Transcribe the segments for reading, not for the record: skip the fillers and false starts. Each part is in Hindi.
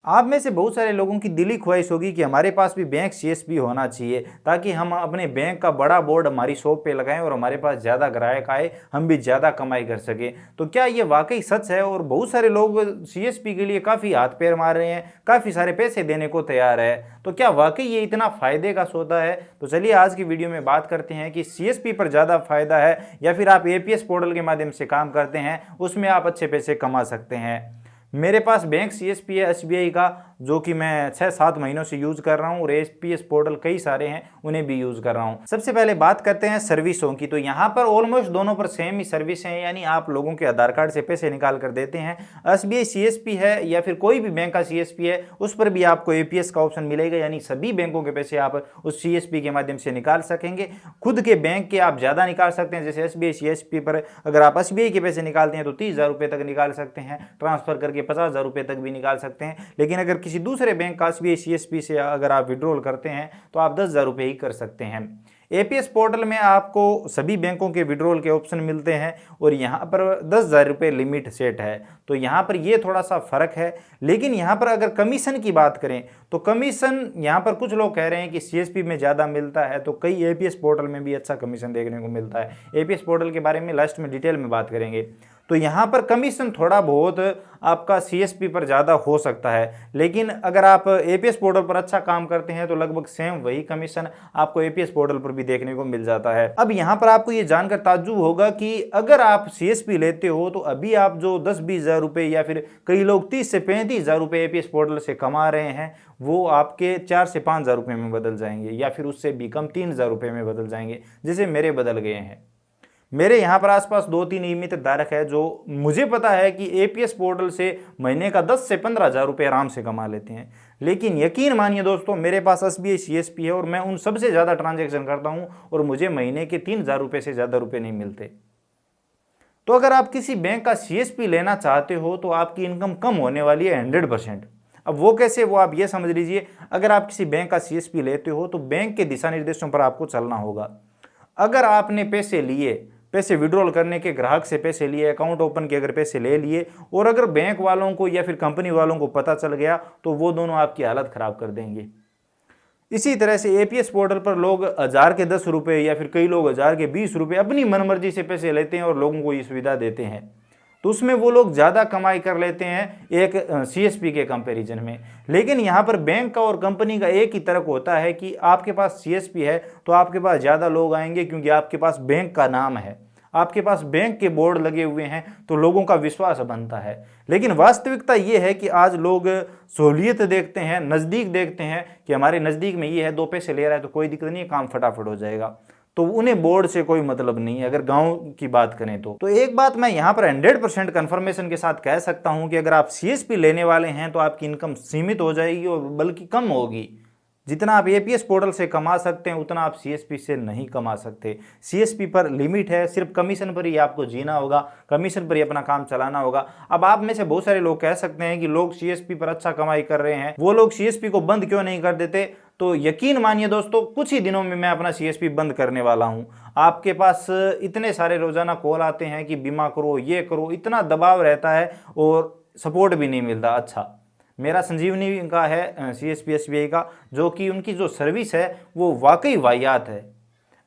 आप में से बहुत सारे लोगों की दिली ख्वाहिश होगी कि हमारे पास भी बैंक सीएसपी होना चाहिए ताकि हम अपने बैंक का बड़ा बोर्ड हमारी शॉप पे लगाएं और हमारे पास ज़्यादा ग्राहक आए, हम भी ज़्यादा कमाई कर सकें। तो क्या ये वाकई सच है? और बहुत सारे लोग सीएसपी के लिए काफ़ी हाथ पैर मार रहे हैं, काफ़ी सारे पैसे देने को तैयार है। तो क्या वाकई ये इतना फ़ायदे का सौदा है? तो चलिए आज की वीडियो में बात करते हैं कि सीएसपी पर ज़्यादा फायदा है या फिर आप एपीएस पोर्टल के माध्यम से काम करते हैं, उसमें आप अच्छे पैसे कमा सकते हैं। मेरे पास बैंक सीएसपी है एसबीआई का, जो कि मैं 6-7 महीनों से यूज़ कर रहा हूँ, और एपीएस पोर्टल कई सारे हैं, उन्हें भी यूज़ कर रहा हूँ। सबसे पहले बात करते हैं सर्विसों की। तो यहाँ पर ऑलमोस्ट दोनों पर सेम ही सर्विस है, यानी आप लोगों के आधार कार्ड से पैसे निकाल कर देते हैं। एसबीआई सीएसपी है या फिर कोई भी बैंक का सीएसपी है, उस पर भी आपको एपीएस का ऑप्शन मिलेगा, यानी सभी बैंकों के पैसे आप उस सीएसपी के माध्यम से निकाल सकेंगे। खुद के बैंक के आप ज़्यादा निकाल सकते हैं, जैसे एसबीआई सीएसपी पर अगर आप एसबीआई के पैसे निकालते हैं तो 30,000 रुपये तक निकाल सकते हैं, ट्रांसफर करके 50,000 रुपये तक भी निकाल सकते हैं। लेकिन अगर किसी दूसरे बैंक का एसबीआई सीएसपी से अगर आप विड्रॉल करते हैं तो आप 10,000 रुपये ही कर सकते हैं। एपीएस पोर्टल में आपको सभी बैंकों के विड्रॉल के ऑप्शन मिलते हैं और यहाँ पर 10,000 रुपये लिमिट सेट है, तो यहाँ पर ये थोड़ा सा फर्क है। लेकिन यहाँ पर अगर कमीशन की बात करें तो कमीशन यहाँ पर कुछ लोग कह रहे हैं कि सीएसपी में ज़्यादा मिलता है, तो कई एपीएस पोर्टल में भी अच्छा कमीशन देखने को मिलता है। एपीएस पोर्टल के बारे में लास्ट में डिटेल में बात करेंगे। तो यहाँ पर कमीशन थोड़ा बहुत आपका सीएसपी पर ज़्यादा हो सकता है, लेकिन अगर आप एपीएस पोर्टल पर अच्छा काम करते हैं तो लगभग सेम वही कमीशन आपको एपीएस पोर्टल पर भी देखने को मिल जाता है। अब यहाँ पर आपको ये जानकर ताज्जुब होगा कि अगर आप सीएसपी लेते हो तो अभी आप जो 10-20 हज़ार रुपये या फिर कई लोग 30 से 35 हज़ार रुपये एपीएस पोर्टल से कमा रहे हैं, वो आपके 4 से 5 हज़ार रुपये में बदल जाएंगे या फिर उससे भी कम 3,000 रुपये में बदल जाएंगे, जैसे मेरे बदल गए हैं। मेरे यहाँ पर आसपास 2-3 नियमित धारक है जो मुझे पता है कि एपीएस पोर्टल से महीने का 10 से 15 हज़ार रुपये आराम से कमा लेते हैं। लेकिन यकीन मानिए दोस्तों, मेरे पास एसबीआई सीएसपी है और मैं उन सबसे ज़्यादा ट्रांजैक्शन करता हूँ और मुझे महीने के 3,000 रुपये से ज़्यादा रुपये नहीं मिलते। तो अगर आप किसी बैंक का सीएसपी लेना चाहते हो तो आपकी इनकम कम होने वाली है 100%। अब वो कैसे, वो आप ये समझ लीजिए, अगर आप किसी बैंक का सीएसपी लेते हो तो बैंक के दिशा निर्देशों पर आपको चलना होगा। अगर आपने पैसे विड्रॉल करने के, ग्राहक से पैसे लिए, अकाउंट ओपन के अगर पैसे ले लिए और अगर बैंक वालों को या फिर कंपनी वालों को पता चल गया तो वो दोनों आपकी हालत खराब कर देंगे। इसी तरह से एपीएस पोर्टल पर लोग 1000 के 10 रुपये या फिर कई लोग 1000 के 20 रुपये अपनी मनमर्जी से पैसे लेते हैं और लोगों को ये सुविधा देते हैं, तो उसमें वो लोग ज़्यादा कमाई कर लेते हैं एक सीएसपी के कंपैरिजन में। लेकिन यहाँ पर बैंक का और कंपनी का एक ही तर्क होता है कि आपके पास सीएसपी है तो आपके पास ज़्यादा लोग आएंगे, क्योंकि आपके पास बैंक का नाम है, आपके पास बैंक के बोर्ड लगे हुए हैं, तो लोगों का विश्वास बनता है। लेकिन वास्तविकता ये है कि आज लोग सहूलियत देखते हैं, नज़दीक देखते हैं कि हमारे नज़दीक में ये है, 2 पैसे ले रहा है तो कोई दिक्कत नहीं है, काम फटाफट हो जाएगा, तो उन्हें बोर्ड से कोई मतलब नहीं है। अगर गांव की बात करें तो एक बात मैं यहाँ पर 100% कन्फर्मेशन के साथ कह सकता हूँ कि अगर आप सीएसपी लेने वाले हैं तो आपकी इनकम सीमित हो जाएगी और बल्कि कम होगी। जितना आप एपीएस पोर्टल से कमा सकते हैं उतना आप सीएसपी से नहीं कमा सकते। सीएसपी पर लिमिट है, सिर्फ कमीशन पर ही आपको जीना होगा, कमीशन पर ही अपना काम चलाना होगा। अब आप में से बहुत सारे लोग कह सकते हैं कि लोग सीएसपी पर अच्छा कमाई कर रहे हैं, वो लोग सीएसपी को बंद क्यों नहीं कर देते? तो यकीन मानिए दोस्तों, कुछ ही दिनों में मैं अपना सीएसपी बंद करने वाला हूं। आपके पास इतने सारे रोजाना कॉल आते हैं कि बीमा करो, ये करो, इतना दबाव रहता है और सपोर्ट भी नहीं मिलता। अच्छा, मेरा संजीवनी का है सीएसपी एसबीआई का, जो कि उनकी जो सर्विस है वो वाकई वाहियात है।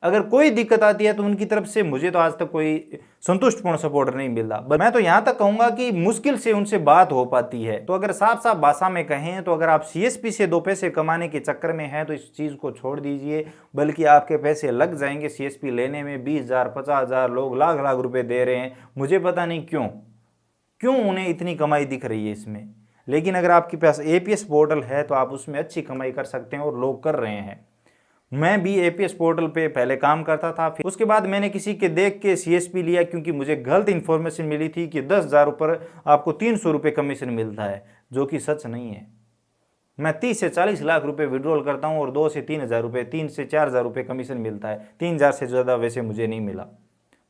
अगर कोई दिक्कत आती है तो उनकी तरफ से मुझे तो आज तक कोई संतुष्टपूर्ण सपोर्ट नहीं मिला। मैं तो यहाँ तक कहूँगा कि मुश्किल से उनसे बात हो पाती है। तो अगर साफ साफ भाषा में कहें तो अगर आप सीएसपी से 2 पैसे कमाने के चक्कर में हैं तो इस चीज़ को छोड़ दीजिए, बल्कि आपके पैसे लग जाएंगे सीएसपी लेने में। 20,000 50,000 लोग लाख लाख रुपये दे रहे हैं, मुझे पता नहीं क्यों उन्हें इतनी कमाई दिख रही है इसमें। लेकिन अगर आपके पास एपीएस पोर्टल है तो आप उसमें अच्छी कमाई कर सकते हैं और लोग कर रहे हैं। मैं भी एपीएस पोर्टल पे पहले काम करता था, फिर उसके बाद मैंने किसी के देख के सीएसपी लिया, क्योंकि मुझे गलत इन्फॉर्मेशन मिली थी कि 10,000 ऊपर आपको 300 रुपये कमीशन मिलता है, जो कि सच नहीं है। मैं 30 से 40 लाख रुपए विड्रॉल करता हूँ और 2 से 3 हज़ार रुपये, 3 से 4 हज़ार रुपये कमीशन मिलता है। 3,000 से ज़्यादा वैसे मुझे नहीं मिला।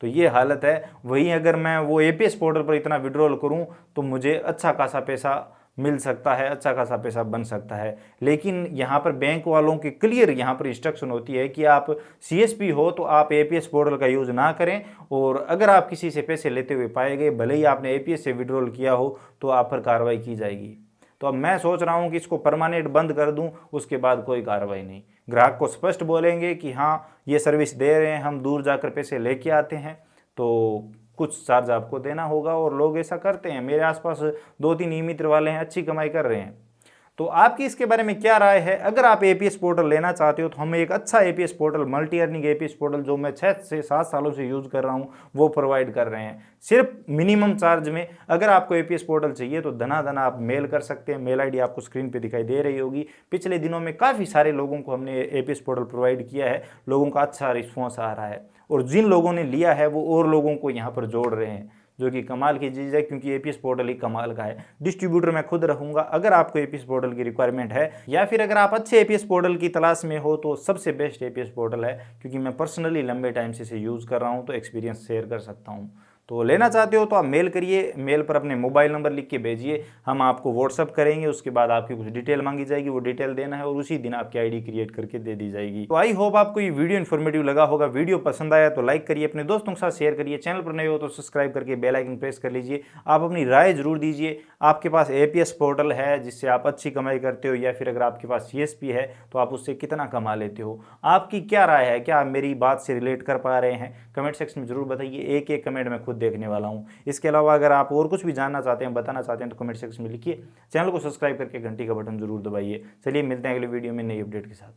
तो ये हालत है। वहीं अगर मैं वो एपीएस पोर्टल पर इतना विड्रॉल करूँ तो मुझे अच्छा खासा पैसा मिल सकता है, अच्छा खासा पैसा बन सकता है। लेकिन यहाँ पर बैंक वालों की क्लियर यहाँ पर इंस्ट्रक्शन होती है कि आप सीएसपी हो तो आप एपीएस पोर्टल का यूज़ ना करें, और अगर आप किसी से पैसे लेते हुए पाए गए, भले ही आपने एपीएस से विड्रॉल किया हो, तो आप पर कार्रवाई की जाएगी। तो अब मैं सोच रहा हूँ कि इसको परमानेंट बंद कर दूँ, उसके बाद कोई कार्रवाई नहीं। ग्राहक को स्पष्ट बोलेंगे कि हाँ ये सर्विस दे रहे हैं, हम दूर जाकर पैसे लेके आते हैं, तो कुछ चार्ज आपको देना होगा, और लोग ऐसा करते हैं। मेरे आसपास 2-3 ई मित्र वाले हैं, अच्छी कमाई कर रहे हैं। तो आपकी इसके बारे में क्या राय है? अगर आप एपीएस पोर्टल लेना चाहते हो तो हम एक अच्छा APS portal, multi earning APS portal, जो मैं 6 से 7 सालों से यूज कर रहा हूं, वो प्रोवाइड कर रहे हैं सिर्फ मिनिमम चार्ज में। अगर आपको एपीएस पोर्टल चाहिए तो धनाधन आप मेल कर सकते हैं। मेल आईडी आपको स्क्रीन पे दिखाई दे रही होगी। पिछले दिनों में काफ़ी सारे लोगों को हमने एपीएस पोर्टल प्रोवाइड किया है, लोगों का अच्छा रिस्पॉन्स आ रहा है, और जिन लोगों ने लिया है वो और लोगों को यहाँ पर जोड़ रहे हैं, जो कि कमाल की चीज़ है, क्योंकि एपीएस पोर्टल ही कमाल का है। डिस्ट्रीब्यूटर मैं खुद रहूंगा। अगर आपको एपीएस पोर्टल की रिक्वायरमेंट है, या फिर अगर आप अच्छे एपीएस पोर्टल की तलाश में हो, तो सबसे बेस्ट एपीएस पोर्टल है, क्योंकि मैं पर्सनली लंबे टाइम से इसे यूज़ कर रहा हूँ, तो एक्सपीरियंस शेयर कर सकता हूँ। तो लेना चाहते हो तो आप मेल करिए, मेल पर अपने मोबाइल नंबर लिख के भेजिए, हम आपको व्हाट्सअप करेंगे। उसके बाद आपकी कुछ डिटेल मांगी जाएगी, वो डिटेल देना है, और उसी दिन आपकी आईडी क्रिएट करके दे दी जाएगी। तो आई होप आपको ये वीडियो इन्फॉर्मेटिव लगा होगा। वीडियो पसंद आया तो लाइक करिए, अपने दोस्तों के साथ शेयर करिए, चैनल पर नए हो तो सब्सक्राइब करके बेल आइकन प्रेस कर लीजिए। आप अपनी राय जरूर दीजिए, आपके पास एपीएस पोर्टल है जिससे आप अच्छी कमाई करते हो, या फिर अगर आपके पास सीएसपी है तो आप उससे कितना कमा लेते हो? आपकी क्या राय है? क्या आप मेरी बात से रिलेट कर पा रहे हैं? कमेंट सेक्शन में जरूर बताइए, एक एक कमेंट मैं खुद देखने वाला हूँ। इसके अलावा अगर आप और कुछ भी जानना चाहते हैं, बताना चाहते हैं, तो कमेंट सेक्शन में लिखिए। चैनल को सब्सक्राइब करके घंटी का बटन जरूर दबाइए। चलिए मिलते हैं अगले वीडियो में नई अपडेट के साथ।